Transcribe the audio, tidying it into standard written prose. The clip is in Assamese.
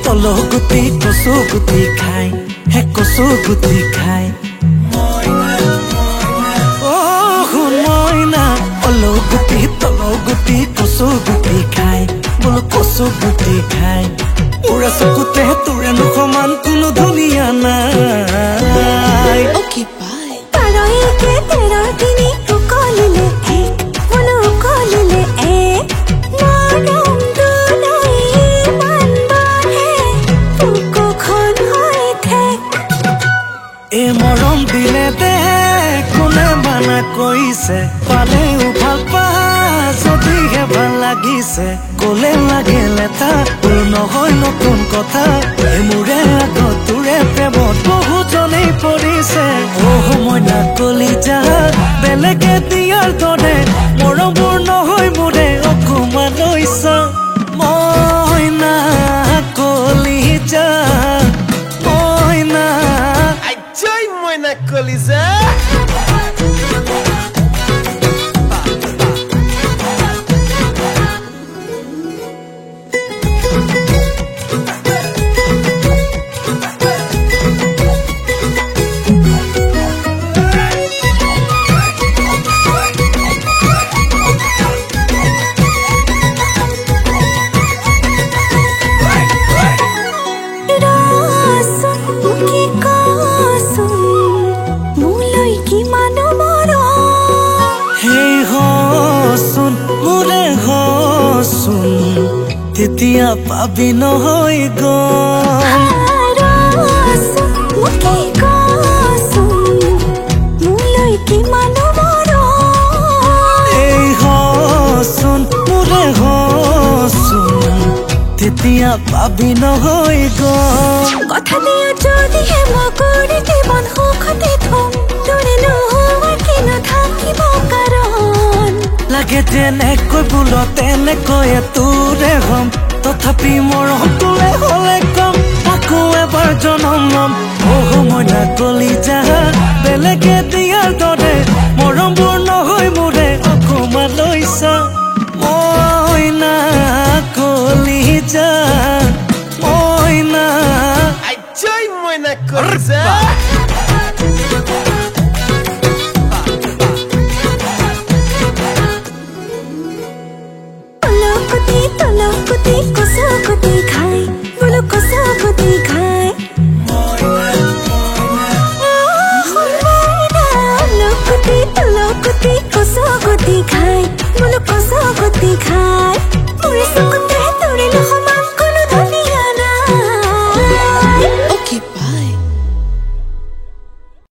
Tolo guti koso guti khai he koso guti khai oh moina olo guti tolo guti koso guti khai bolo koso guti khai ura sokute ture no koman kuno dunia nai okay bye paroi ke tera dini kolile bolo kolile মরম দিলে দে কোনে মানা কইছে পালে ভাল পা যদিহে ভাল লাগিছে কোলে লাগেলে তা নহয় নতুন কথা মোৰে আগত তোৰে প্ৰেমত বহুজনেই পৰিছে মইনা কলিজা বেলেগে দিয়াৰ দৰে মৰমবোৰ নহয় মোৰে অকমান লৈছ মইনা কলিজা Moina Coliza তেতিয়া পাবি নহয় গম এই হচোন মোৰে হচোন তেতিয়া পাবি নহয় গম কথা দিয়া যদিহে মই কৰি জীৱন সুখতে থম তোৰে নোহোৱা কি নাথাকিব কাৰণ লাগে যেনেকৈ বোল তেনেকৈ তোৰে হম তথাপি মৰম তোলে হলে কম আকৌ এবাৰ জনম লম মইনা কলিজা বেলেগে দিয়াৰ দৰে মৰমবোৰ নহয় মোৰে অকমান লৈছা